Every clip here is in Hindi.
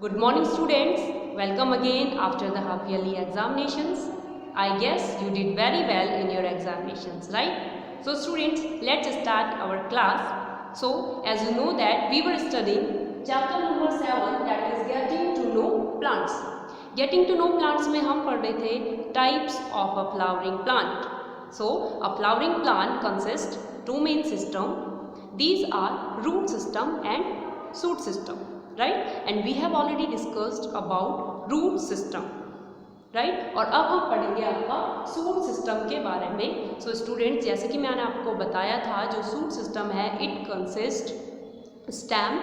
Good morning students, welcome again after the half yearly examinations. I guess you did very well in your examinations, right? So students, let's start our class. So as you know that we were studying chapter number 7, that is getting to know plants. Getting to know plants में हम पढ़ रहे थे types of a flowering plant. So a flowering plant consists two main system. These are root system and shoot system. Right and we have already discussed about root system right. और अब हम पढ़ेंगे आपका शूट सिस्टम के बारे में। सो स्टूडेंट्स, जैसे कि मैंने आपको बताया था, जो शूट सिस्टम है it consist stem,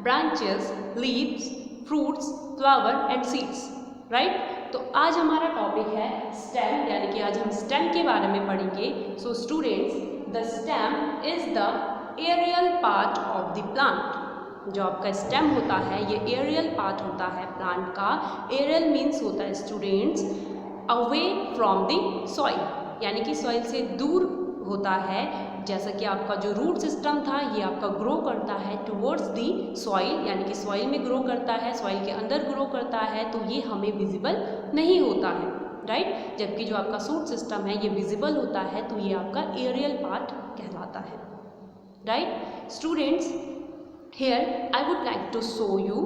branches, leaves, fruits, flower and seeds right. तो आज हमारा टॉपिक है स्टेम, यानी कि आज हम स्टेम के बारे में पढ़ेंगे। So students, the stem is the aerial part of the plant. जो आपका स्टेम होता है ये एरियल पार्ट होता है प्लांट का। एरियल मीन्स होता है students away from the soil, यानी कि सॉइल से दूर होता है। जैसा कि आपका जो रूट सिस्टम था ये आपका ग्रो करता है टुवर्ड्स द सॉइल, यानी कि सॉइल में ग्रो करता है, सॉइल के अंदर ग्रो करता है, तो ये हमें विजिबल नहीं होता है राइट। जबकि जो आपका शूट सिस्टम है ये विजिबल होता है, तो ये आपका एरियल पार्ट कहलाता है right. Students, here I would like to show you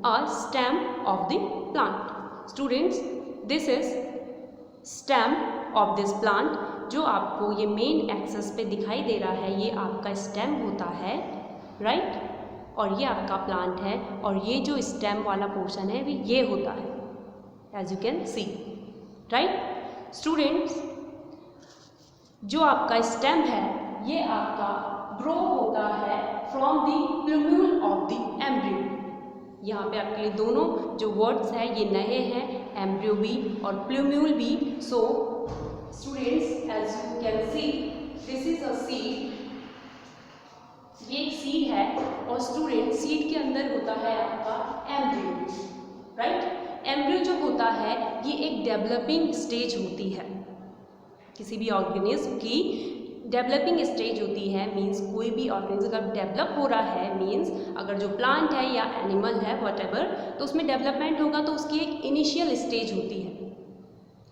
a stem of the plant. Students, this is stem of this plant. जो आपको ये मेन एक्सेस पे दिखाई दे रहा है ये आपका स्टेम होता है राइट। और ये आपका प्लांट है और ये जो स्टेम वाला पोर्शन है ये होता है as you can see right. Students, जो आपका स्टेम है ये आपका ग्रो होता है from the plumule of the embryo. यहाँ पे आपके लिए दोनों जो वर्ड्स हैं ये नए हैं, एम्ब्रियो भी और प्लूम्यूल भी। So students, as you can see this is a seed, ये एक सीड है और स्टूडेंट सीड के अंदर होता है आपका एम्ब्रियो राइट। एम्ब्रियो जो होता है ये एक डेवलपिंग स्टेज होती है, किसी भी ऑर्गेनिज्म की डेवलपिंग स्टेज होती है। मींस कोई भी ऑर्गेनिज्म अगर डेवलप हो रहा है, मींस अगर जो प्लांट है या एनिमल है व्हाटएवर, तो उसमें डेवलपमेंट होगा तो उसकी एक इनिशियल स्टेज होती है,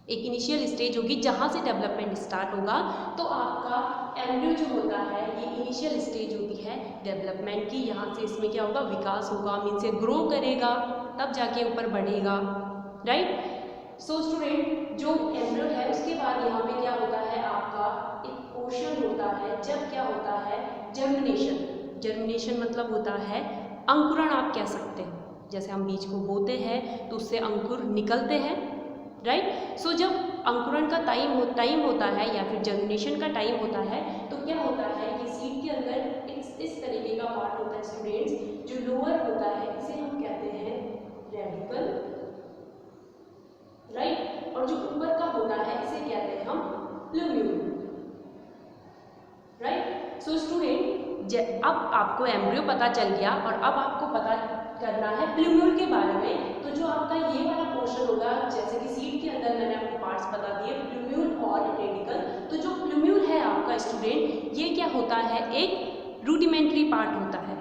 एक इनिशियल स्टेज होगी जहाँ से डेवलपमेंट स्टार्ट होगा। तो आपका एम्ब्रियो जो होता है ये इनिशियल स्टेज होती है डेवलपमेंट की। यहाँ से इसमें क्या होगा, विकास होगा, मीन्स ये ग्रो करेगा तब जाके ऊपर बढ़ेगा राइट। सो स्टूडेंट, जो एम्ब्रियो है उसके बाद यहाँ पे क्या होता है, आपका एक पोर्शन होता है जब क्या होता है जर्मिनेशन। जर्मिनेशन मतलब होता है अंकुरण, आप कह सकते हो। जैसे हम बीज को बोते हैं तो उससे अंकुर निकलते हैं राइट। सो जब अंकुरण का टाइम होता है या फिर जर्मिनेशन का टाइम होता है तो क्या होता है कि सीड के अंदर इस तरीके का पार्ट होता है स्टूडेंट्स, जो लोअर होता है इसे हम कहते हैं रेडिकल राइट। और जो ऊपर का होता है इसे कहते हैं हम प्लूम्यूल राइट। सो स्टूडेंट, अब आपको एम्ब्रियो पता चल गया और अब आपको पता करना है प्लूम्यूल के बारे में। तो जो आपका ये वाला पोर्शन होगा, जैसे कि सीड के अंदर मैंने आपको पार्ट्स बता दिए प्लूम्यूल और रेडिकल। तो जो प्लूम्यूल है आपका स्टूडेंट ये क्या होता है, एक रूडिमेंट्री पार्ट होता है,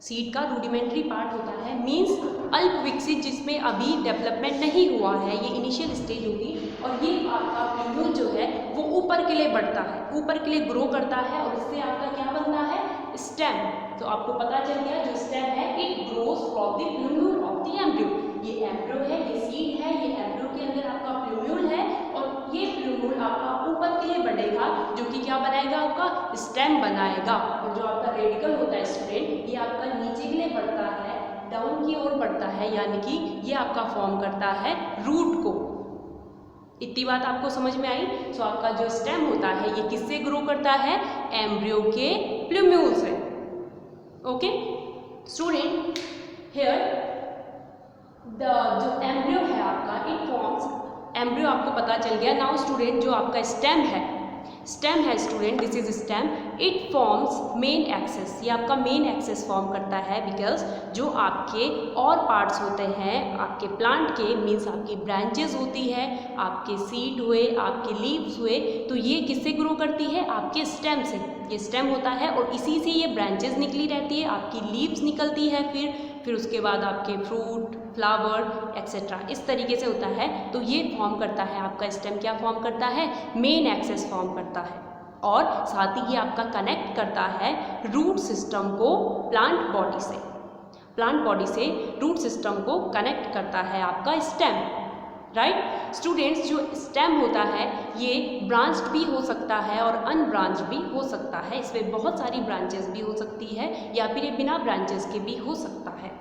सीड का रूडिमेंट्री पार्ट होता है। मींस अल्प विकसित, जिसमें अभी डेवलपमेंट नहीं हुआ है, ये इनिशियल स्टेज होगी। और ये आपका प्लूम्यूल जो है वो ऊपर के लिए बढ़ता है, ऊपर के लिए ग्रो करता है और इससे आपका क्या बनता है, स्टेम। तो आपको पता चल गया जो स्टेम है it grows from the plumule of the embryo. ये एम्ब्रियो है, ये सीड है, ये एम्ब्रियो के अंदर आपका प्लूम्यूल है और ये प्लूम्यूल आपका ऊपर के लिए बढ़ेगा जो कि क्या बनाएगा, आपका स्टेम बनाएगा। और जो आपका रेडिकल होता है स्टूडेंट ये आपका नीचे के लिए बढ़ता है, डाउन की ओर बढ़ता है, यानी कि ये आपका फॉर्म करता है रूट को। इतनी बात आपको समझ में आई। सो आपका जो स्टेम होता है ये किससे ग्रो करता है, एम्ब्रियो के प्लूम्यूल से। ओके स्टूडेंट, हियर जो एम्ब्रियो है आपका इट फॉर्म्स, एम्ब्रियो आपको पता चल गया। नाउ स्टूडेंट, जो आपका स्टेम है student, this is stem, it forms main axis. ये आपका मेन एक्सेस फॉर्म करता है बिकॉज जो आपके और पार्ट्स होते हैं आपके प्लांट के, मीन्स आपकी ब्रांचेस होती है, आपके सीड हुए, आपके लीव्स हुए, तो ये किससे ग्रो करती है, आपके स्टेम से। ये स्टेम होता है और इसी से ये ब्रांचेस निकली रहती है, आपकी लीव्स निकलती है, फिर फिर उसके बाद आपके फ्रूट, फ्लावर एक्सेट्रा इस तरीके से होता है। तो ये फॉर्म करता है आपका स्टेम, क्या फॉर्म करता है, मेन एक्सेस फॉर्म करता है। और साथ ही ये आपका कनेक्ट करता है रूट सिस्टम को प्लांट बॉडी से, प्लांट बॉडी से रूट सिस्टम को कनेक्ट करता है आपका स्टेम, राइट। स्टूडेंट्स, जो स्टेम होता है ये ब्रांच्ड भी हो सकता है और अनब्रांच्ड भी हो सकता है। इसमें बहुत सारी ब्रांचेस भी हो सकती है या फिर ये बिना ब्रांचेस के भी हो सकता है।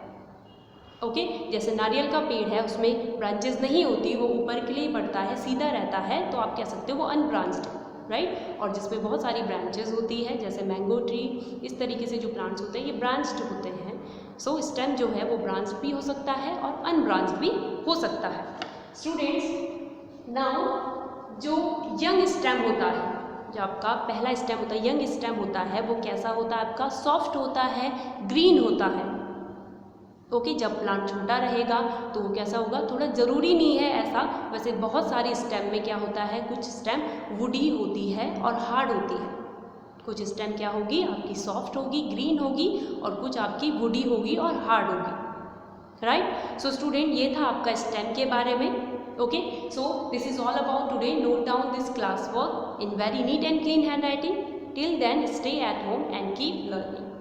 ओके, जैसे नारियल का पेड़ है उसमें ब्रांचेस नहीं होती, वो ऊपर के लिए बढ़ता है, सीधा रहता है, तो आप कह सकते हो वो अनब्रांच्ड है, राइट। और जिसमें बहुत सारी ब्रांचेस होती है जैसे मैंगो ट्री, इस तरीके से जो प्लांट्स होते हैं ये ब्रांच्ड होते हैं। सो स्टेम जो है वो ब्रांच्ड भी हो सकता है और अनब्रांच्ड भी हो सकता है। स्टूडेंट्स, नाउ जो यंग स्टेम होता है, जो आपका पहला स्टेम होता है, यंग स्टेम होता है, वो कैसा होता है आपका, सॉफ्ट होता है, ग्रीन होता है। ओके, जब प्लांट छोटा रहेगा तो वो कैसा होगा, थोड़ा ज़रूरी नहीं है ऐसा, वैसे बहुत सारी स्टेम में क्या होता है, कुछ स्टेम वुडी होती है और हार्ड होती है। कुछ स्टेम क्या होगी आपकी, सॉफ्ट होगी, ग्रीन होगी, और कुछ आपकी वुडी होगी और हार्ड होगी, राइट। सो स्टूडेंट, ये था आपका स्टेम के बारे में। Okay, so this is all about today. Note down this class work in very neat and clean handwriting. Till then, stay at home and keep learning.